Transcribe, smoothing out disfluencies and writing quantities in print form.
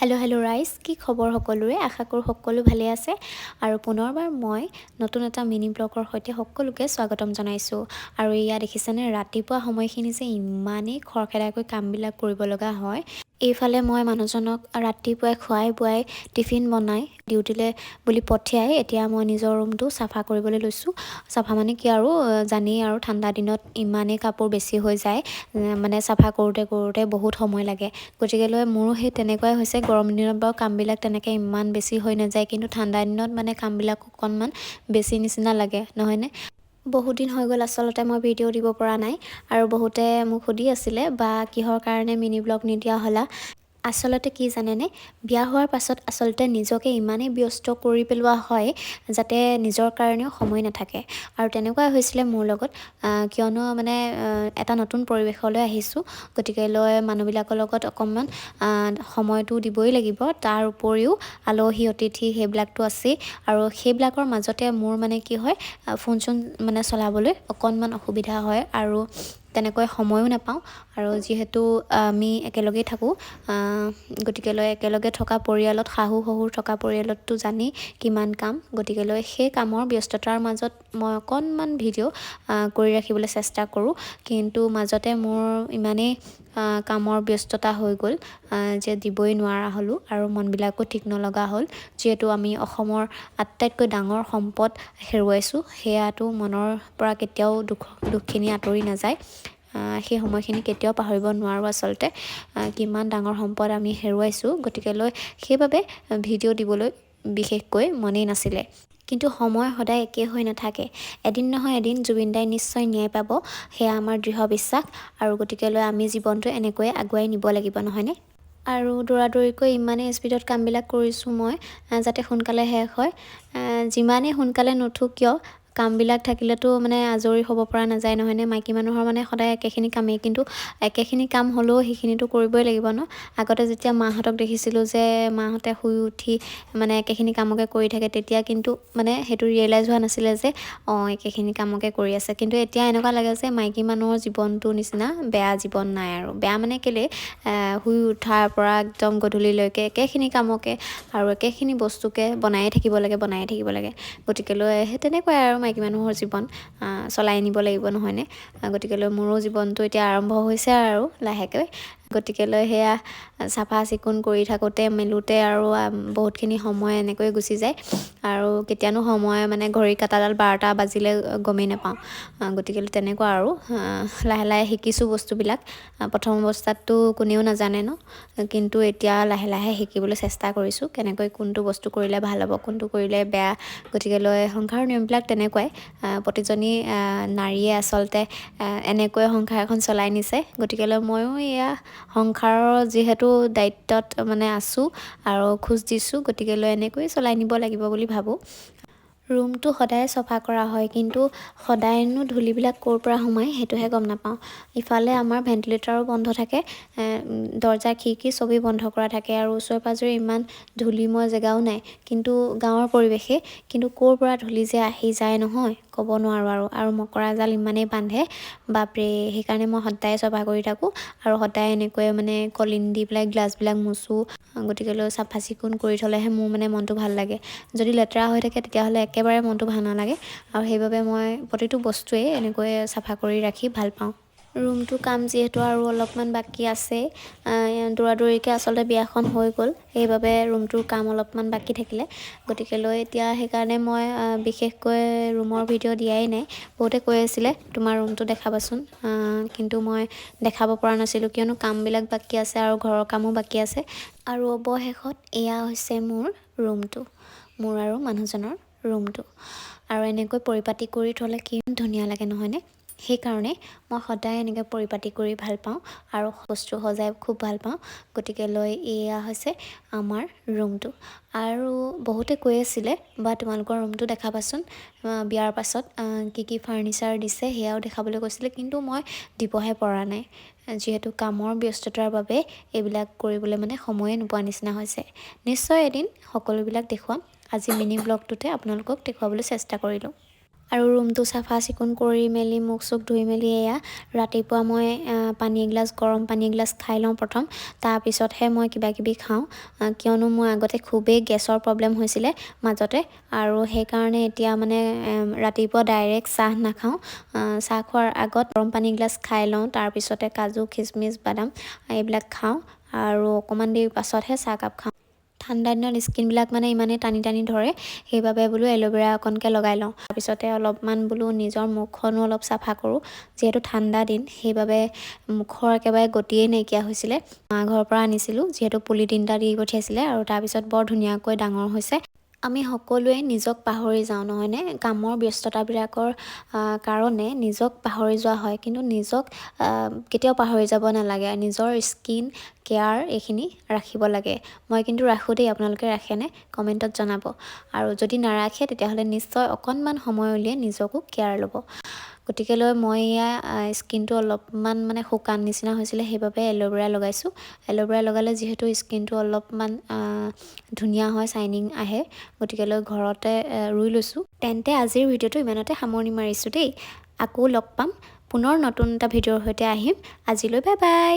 Hello' ৰাইজ, কি খবৰ সকলোৰে? আশা কৰোঁ সকলো ভালে আছে আৰু পুনৰবাৰ মই নতুন এটা মিনি ব্লগৰ সৈতে সকলোকে স্বাগতম জনাইছোঁ। আৰু এয়া দেখিছেনে, ৰাতিপুৱা সময়খিনি যে ইমানেই খৰখেদাকৈ কামবিলাক কৰিব লগা হয়। এইফালে মই মানুহজনক ৰাতিপুৱাই খুৱাই বুৱাই টিফিন বনাই ডিউটিলৈ বুলি পঠিয়াই এতিয়া মই নিজৰ ৰুমটো চাফা কৰিবলৈ লৈছোঁ। চাফা মানে কি আৰু জানেই আৰু ঠাণ্ডা দিনত ইমানেই কাপোৰ বেছি হৈ যায়, মানে চাফা কৰোঁতে বহুত সময় লাগে। গতিকেলৈ মোৰো সেই তেনেকুৱাই হৈছে। গৰম দিনত বাৰু কামবিলাক তেনেকৈ ইমান বেছি হৈ নাযায়, কিন্তু ঠাণ্ডা দিনত মানে কামবিলাক অকণমান বেছি নিচিনা লাগে, নহয়নে? বহুত দিন হৈ গ'ল আচলতে মই ভিডিঅ' দিব পৰা নাই, আৰু বহুতে মোক সুধি আছিলে বা কিহৰ কাৰণে মিনি ব্লগ নিদিয়া হ'লা। আচলতে কি জানেনে, বিয়া হোৱাৰ পাছত আচলতে নিজকে ইমানেই ব্যস্ত কৰি পেলোৱা হয় যাতে নিজৰ কাৰণেও সময় নাথাকে। আৰু তেনেকুৱাই হৈছিলে মোৰ লগত, কিয়নো মানে এটা নতুন পৰিৱেশলৈ আহিছোঁ। গতিকে মানুহবিলাকৰ লগত অকণমান সময়টো দিবই লাগিব। তাৰ উপৰিও আলহী অতিথি সেইবিলাকতো আছেই, আৰু সেইবিলাকৰ মাজতে মোৰ মানে কি হয়, ফোন চোন মানে চলাবলৈ অকণমান অসুবিধা হয় আৰু তেনেকৈ সময়ো নাপাওঁ। আৰু যিহেতু আমি একেলগেই থাকোঁ, গতিকেলৈ একেলগে থকা পৰিয়ালত, শাহু শহুৰ থকা পৰিয়ালততো জানেই কিমান কাম। গতিকেলৈ সেই কামৰ ব্যস্ততাৰ মাজত মই অকণমান ভিডিঅ' কৰি ৰাখিবলৈ চেষ্টা কৰোঁ, কিন্তু মাজতে মোৰ ইমানেই কামৰ ব্যস্ততা হৈ গ'ল যে দিবই নোৱাৰা হ'লোঁ, আৰু মনবিলাকো ঠিক নলগা হ'ল। যিহেতু আমি অসমৰ আটাইতকৈ ডাঙৰ সম্পদ হেৰুৱাইছোঁ, সেয়াটো মনৰ পৰা কেতিয়াও দুখখিনি আঁতৰি নাযায়। সেই সময়খিনি কেতিয়াও পাহৰিব নোৱাৰোঁ আচলতে, কিমান ডাঙৰ সম্পদ আমি হেৰুৱাইছোঁ। গতিকেলৈ সেইবাবে ভিডিঅ' দিবলৈ বিশেষকৈ মনেই নাছিলে। কিন্তু সময় সদায় একেই হৈ নাথাকে, এদিন নহয় এদিন জুবিন দাই নিশ্চয় ন্যায় পাব, সেয়া আমাৰ দৃঢ় বিশ্বাস। আৰু গতিকেলৈ আমি জীৱনটো এনেকৈয়ে আগুৱাই নিব লাগিব, নহয়নে? আৰু দৌৰাদৌৰিকৈ ইমানেই স্পীডত কামবিলাক কৰিছোঁ মই, যাতে সোনকালে শেষ হয়। যিমানেই সোনকালে নুঠোঁ কিয়, কামবিলাক থাকিলেতো মানে আজৰি হ'ব পৰা নাযায়, নহয়নে? মাইকী মানুহৰ মানে সদায় একেখিনি কামেই, কিন্তু একেখিনি কাম হ'লেও সেইখিনিতো কৰিবই লাগিব ন। আগতে যেতিয়া মাহঁতক দেখিছিলোঁ যে মাহঁতে শুই উঠি মানে একেখিনি কামকে কৰি থাকে, তেতিয়া কিন্তু মানে সেইটো ৰিয়েলাইজ হোৱা নাছিলে যে একেখিনি কামকে কৰি আছে। কিন্তু এতিয়া এনেকুৱা লাগে যে মাইকী মানুহৰ জীৱনটোৰ নিচিনা বেয়া জীৱন নাই আৰু। বেয়া মানে কেলৈ, শুই উঠাৰ পৰা একদম গধূলিলৈকে একেখিনি কামকে আৰু একেখিনি বস্তুকে বনায়ে থাকিব লাগে। গতিকেলৈ সেই তেনেকুৱাই আৰু মাইকী মানুহৰ জীৱন চলাই নিব লাগিব, নহয়নে? গতিকেলৈ মোৰো জীৱনটো এতিয়া আৰম্ভ হৈছে আৰু লাহেকৈ। গতিকেলৈ সেয়া চাফা চিকুণ কৰি থাকোঁতে মেলোঁতে আৰু বহুতখিনি সময় এনেকৈ গুচি যায়, আৰু কেতিয়ানো সময় মানে ঘড়ী কাটাডাল 12টা বাজিলে গমেই নাপাওঁ। গতিকেলৈ তেনেকুৱা আৰু লাহে লাহে শিকিছোঁ বস্তুবিলাক। প্ৰথম অৱস্থাততো কোনেও নাজানে ন, কিন্তু এতিয়া লাহে লাহে শিকিবলৈ চেষ্টা কৰিছোঁ, কেনেকৈ কোনটো বস্তু কৰিলে ভাল হ'ব, কোনটো কৰিলে বেয়া। গতিকেলৈ সংসাৰৰ নিয়মবিলাক তেনেকুৱাই। প্ৰতিজনী নাৰীয়ে আচলতে এনেকৈ সংসাৰ এখন চলাই নিছে। গতিকেলৈ ময়ো এয়া সংসাৰৰ যিহেতু দায়িত্বত মানে আছোঁ আৰু খোজ দিছোঁ, গতিকেলৈ এনেকৈয়ে চলাই নিব লাগিব বুলি ভাবোঁ। ৰুমটো সদায় চফা কৰা হয়, কিন্তু সদায়নো ধূলিবিলাক ক'ৰ পৰা সোমায় সেইটোহে গম নাপাওঁ। ইফালে আমাৰ ভেণ্টিলেটাৰো বন্ধ থাকে, দৰ্জা খিৰিকী চবেই বন্ধ কৰা থাকে, আৰু ওচৰে পাঁজৰে ইমান ধূলিময় জেগাও নাই, কিন্তু গাঁৱৰ পৰিৱেশে। কিন্তু ক'ৰ পৰা ধূলি যে আহি যায় নহয়, ক'ব নোৱাৰোঁ। আৰু মকৰা জাল ইমানেই বান্ধে, বাপৰে। সেইকাৰণে মই সদায় চফা কৰি থাকোঁ, আৰু সদায় এনেকৈ মানে কলিন দি পেলাই গ্লাছবিলাক মুচোঁ। গতিকেলৈ চাফা চিকুণ কৰি থ'লেহে মোৰ মানে মনটো ভাল লাগে। যদি লেতেৰা হৈ থাকে তেতিয়াহ'লে একেবাৰে মনটো ভাল নালাগে, আৰু সেইবাবে মই প্ৰতিটো বস্তুৱেই এনেকৈ চাফা কৰি ৰাখি ভাল পাওঁ। ৰুমটো কাম যিহেতু আৰু অলপমান বাকী আছে, দৌৰাদৌৰিকৈ আচলতে বিয়াখন হৈ গ'ল, সেইবাবে ৰুমটোৰ কাম অলপমান বাকী থাকিলে। গতিকেলৈ এতিয়া সেইকাৰণে মই বিশেষকৈ ৰুমৰ ভিডিঅ' দিয়াই নাই। বহুতে কৈ আছিলে তোমাৰ ৰুমটো দেখাবাচোন, কিন্তু মই দেখাব পৰা নাছিলোঁ, কিয়নো কামবিলাক বাকী আছে আৰু ঘৰৰ কামো বাকী আছে। আৰু অৱশেষত এয়া হৈছে মোৰ ৰুমটো, মোৰ আৰু মানুহজনৰ ৰুমটো। আৰু এনেকৈ পৰিপাটি কৰি থ'লে কি ধুনীয়া লাগে, নহয়নে? সেইকাৰণে মই সদায় এনেকৈ পৰিপাটি কৰি ভাল পাওঁ, আৰু বস্তু সজাই খুব ভাল পাওঁ। গতিকেলৈ এয়া হৈছে আমাৰ ৰুমটো। আৰু বহুতে কৈ আছিলে বা তোমালোকৰ ৰুমটো দেখাবাচোন, বিয়াৰ পাছত কি ফাৰ্নিচাৰ দিছে সেয়াও দেখাবলৈ কৈছিলে, কিন্তু মই দিবহে পৰা নাই, যিহেতু কামৰ ব্যস্ততাৰ বাবে এইবিলাক কৰিবলৈ মানে সময়ে নোপোৱা নিচিনা হৈছে। নিশ্চয় এদিন সকলোবিলাক দেখুৱাম। আজি মিনি ব্লগটোতে আপোনালোকক দেখুৱাবলৈ চেষ্টা কৰিলোঁ। আৰু ৰুমটো চাফা চিকুণ কৰি মেলি মুখ চুখ ধুই মেলি এয়া ৰাতিপুৱা মই গৰম পানী এগিলাচ খাই লওঁ প্ৰথম, তাৰপিছতহে মই কিবাকিবি খাওঁ। কিয়নো মোৰ আগতে খুবেই গেছৰ প্ৰব্লেম হৈছিলে মাজতে, আৰু সেইকাৰণে এতিয়া মানে ৰাতিপুৱা ডাইৰেক্ট চাহ নাখাওঁ। চাহ খোৱাৰ আগত গৰম পানী এগিলাচ খাই লওঁ, তাৰপিছতে কাজু খিচমিচ বাদাম এইবিলাক খাওঁ, আৰু অকণমান দেৰি পাছতহে চাহকাপ খাওঁ। ঠাণ্ডা দিনত স্কিনবিলাক মানে ইমানেই টানি টানি ধৰে, সেইবাবে বোলো এল'ভেৰা অকণকৈ লগাই লওঁ। তাৰপিছতে অলপমান বোলো নিজৰ মুখখনো অলপ চাফা কৰোঁ, যিহেতু ঠাণ্ডা দিন সেইবাবে মুখৰ একেবাৰে গতিয়েই নাইকিয়া হৈছিলে। মা ঘৰৰ পৰা আনিছিলোঁ, যিহেতু পুলি 3টা দি পঠিয়াইছিলে, আৰু তাৰপিছত বৰ ধুনীয়াকৈ ডাঙৰ হৈছে। আমি সকলোৱে নিজক পাহৰি যাওঁ নহয়নে? কামৰ ব্যস্ততাবিলাকৰ কাৰণে নিজক পাহৰি যোৱা হয়, কিন্তু নিজক কেতিয়াও পাহৰি যাব নালাগে। নিজৰ স্কিন কেয়াৰ এইখিনি ৰাখিব লাগে। মই কিন্তু ৰাখোঁ দেই, আপোনালোকে ৰাখেনে? কমেণ্টত জনাব। আৰু যদি নাৰাখে তেতিয়াহ'লে নিশ্চয় অকণমান সময় উলিয়াই নিজকো কেয়াৰ ল'ব। গতিকেলৈ মই এয়া স্কিনটো অলপমান মানে শুকান নিচিনা হৈছিলে, সেইবাবে এল'ভেৰা লগাইছোঁ। এল'ভেৰা লগালে যিহেতু স্কিনটো অলপমান ধুনীয়া হয়, চাইনিং আহে, গতিকেলৈ ঘৰতে ৰুই লৈছোঁ। তেন্তে আজিৰ ভিডিঅ'টো ইমানতে সামৰণি মাৰিছোঁ দেই। আকৌ লগ পাম, পুনৰ নতুন এটা ভিডিঅ'ৰ সৈতে আহিম। আজিলৈ বাই বাই।